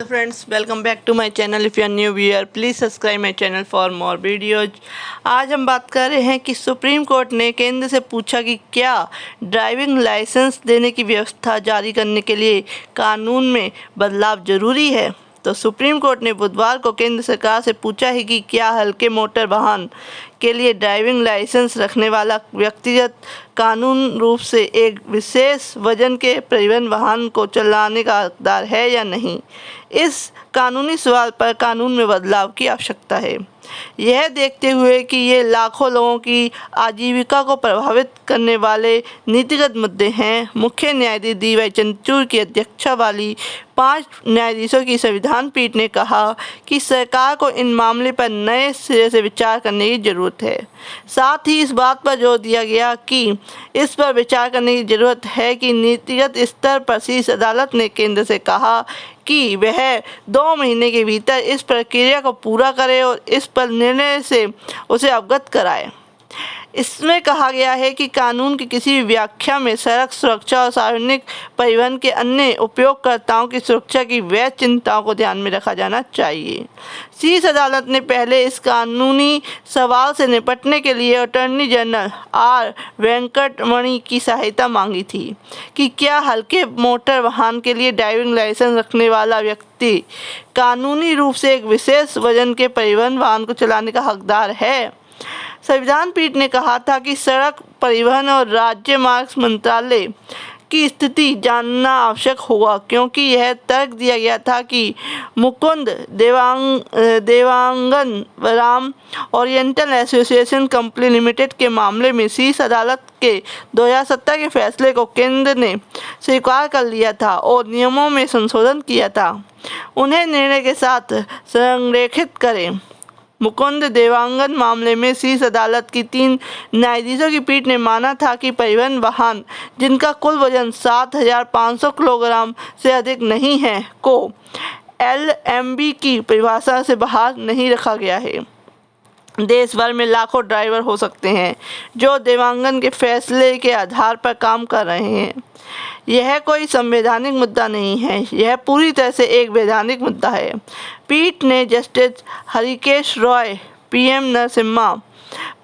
Friends, welcome back to my channel. If you are new viewer please subscribe my channel for more videos. आज हम बात कर रहे हैं कि सुप्रीम कोर्ट ने केंद्र से पूछा कि क्या ड्राइविंग लाइसेंस देने की व्यवस्था जारी करने के लिए कानून में बदलाव जरूरी है। तो सुप्रीम कोर्ट ने बुधवार को केंद्र सरकार से पूछा है कि क्या हल्के मोटर वाहन के लिए ड्राइविंग लाइसेंस रखने वाला व्यक्तिगत कानून रूप से एक विशेष वजन के परिवहन वाहन को चलाने का हकदार है या नहीं। इस कानूनी सवाल पर कानून में बदलाव की आवश्यकता है, यह देखते हुए कि ये लाखों लोगों की आजीविका को प्रभावित करने वाले नीतिगत मुद्दे हैं। मुख्य न्यायाधीश डी.वाई. चंद्रचूड़ की अध्यक्षता वाली 5 न्यायाधीशों की संविधान पीठ ने कहा कि सरकार को इन मामले पर नए सिरे से विचार करने की जरूरत है। साथ ही इस बात पर जोर दिया गया कि इस पर विचार करने की जरूरत है कि नीतिगत स्तर पर शीर्ष अदालत ने केंद्र से कहा कि वह 2 महीने के भीतर इस प्रक्रिया को पूरा करे और इस पर निर्णय से उसे अवगत कराए। इसमें कहा गया है कि कानून की किसी भी व्याख्या में सड़क सुरक्षा और सार्वजनिक परिवहन के अन्य उपयोगकर्ताओं की सुरक्षा की वैध चिंताओं को ध्यान में रखा जाना चाहिए। शीर्ष अदालत ने पहले इस कानूनी सवाल से निपटने के लिए अटॉर्नी जनरल आर वेंकटमणि की सहायता मांगी थी कि क्या हल्के मोटर वाहन के लिए ड्राइविंग लाइसेंस रखने वाला व्यक्ति कानूनी रूप से एक विशेष वजन के परिवहन वाहन को चलाने का हकदार है। संविधान पीठ ने कहा था कि सड़क परिवहन और राज्य मार्ग मंत्रालय की स्थिति जानना आवश्यक होगा, क्योंकि यह तर्क दिया गया था कि Mukund Dewangan Ram oriental association company limited के मामले में शीर्ष अदालत के 2017 के फैसले को केंद्र ने स्वीकार कर लिया था और नियमों में संशोधन किया था। उन्हें निर्णय के साथ संरेखित करें। मुकुंद देवांगन मामले में शीर्ष अदालत की 3 न्यायाधीशों की पीठ ने माना था कि परिवहन वाहन जिनका कुल वजन 7,500 किलोग्राम से अधिक नहीं है को LMB की परिभाषा से बाहर नहीं रखा गया है। देश भर में लाखों ड्राइवर हो सकते हैं जो देवांगन के फैसले के आधार पर काम कर रहे हैं। यह कोई संवैधानिक मुद्दा नहीं है, यह पूरी तरह से एक वैधानिक मुद्दा है। पीठ ने जस्टिस हरिकेश रॉय, PM नरसिम्हा,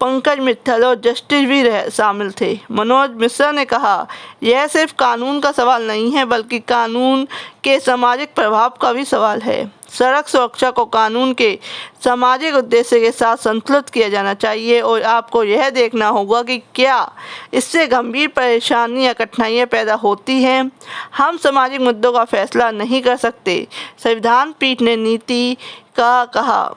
पंकज मित्तल और जस्टिस भी शामिल थे। मनोज मिश्रा ने कहा, यह सिर्फ कानून का सवाल नहीं है बल्कि कानून के सामाजिक प्रभाव का भी सवाल है। सड़क सुरक्षा को कानून के सामाजिक उद्देश्य के साथ संतुलित किया जाना चाहिए और आपको यह देखना होगा कि क्या इससे गंभीर परेशानी या कठिनाइयाँ पैदा होती हैं। हम सामाजिक मुद्दों का फैसला नहीं कर सकते, संविधान पीठ ने नीति का कहा।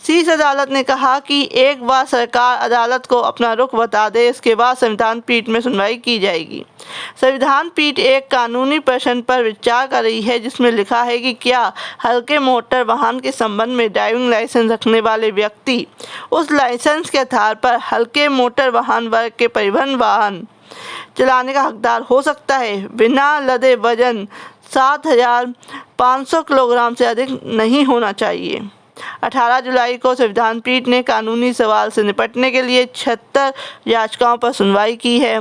शीर्ष अदालत ने कहा कि एक बार सरकार अदालत को अपना रुख बता दे, इसके बाद संविधान पीठ में सुनवाई की जाएगी। संविधान पीठ एक कानूनी प्रश्न पर विचार कर रही है जिसमें लिखा है कि क्या हल्के मोटर वाहन के संबंध में ड्राइविंग लाइसेंस रखने वाले व्यक्ति उस लाइसेंस के आधार पर हल्के मोटर वाहन वर्ग के परिवहन वाहन चलाने का हकदार हो सकता है। बिना लदे वजन 7,500 किलोग्राम से अधिक नहीं होना चाहिए। 18 जुलाई को संविधान पीठ ने कानूनी सवाल से निपटने के लिए 76 याचिकाओं पर सुनवाई की है।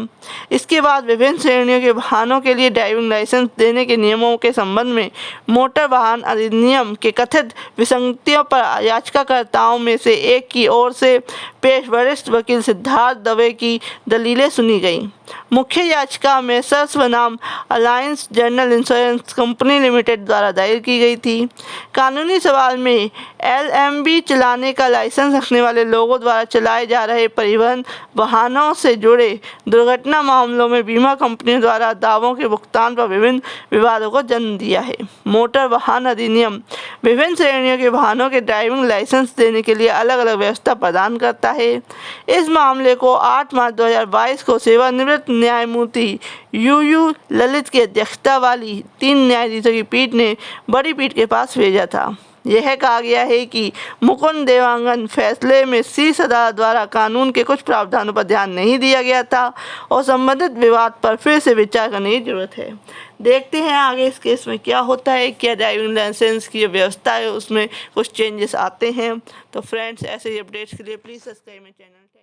इसके बाद विभिन्न श्रेणियों के वाहनों के लिए ड्राइविंग लाइसेंस देने के नियमों के संबंध में मोटर वाहन अधिनियम के कथित विसंगतियों पर याचिकाकर्ताओं में से एक की ओर से पेश वरिष्ठ वकील सिद्धार्थ दवे की दलीलें सुनी गईं। मुख्य याचिका मेसर्स बनाम alliance general insurance company limited द्वारा दायर की गई थी। कानूनी सवाल में LMB चलाने का लाइसेंस रखने वाले लोगों द्वारा चलाए जा रहे परिवहन वाहनों से जुड़े दुर्घटना मामलों में बीमा कंपनियों द्वारा दावों के भुगतान पर विभिन्न विवादों को जन्म दिया है। मोटर वाहन अधिनियम विभिन्न श्रेणियों के वाहनों के ड्राइविंग लाइसेंस देने के लिए अलग अलग व्यवस्था प्रदान करता है। इस मामले को 8 मार्च 2022 को सेवानिवृत्त न्यायमूर्ति UU ललित की अध्यक्षता वाली 3 न्यायाधीशों की पीठ ने बड़ी पीठ के पास भेजा था। यह कहा गया है कि मुकुंद देवांगन फैसले में शीर्ष अदालत द्वारा कानून के कुछ प्रावधानों पर ध्यान नहीं दिया गया था और संबंधित विवाद पर फिर से विचार करने की जरूरत है। देखते हैं आगे इस केस में क्या होता है, क्या ड्राइविंग लाइसेंस की जो व्यवस्था है उसमें कुछ चेंजेस आते हैं। तो फ्रेंड्स, ऐसे ही अपडेट्स के लिए प्लीज़ सब्सक्राइब माय चैनल।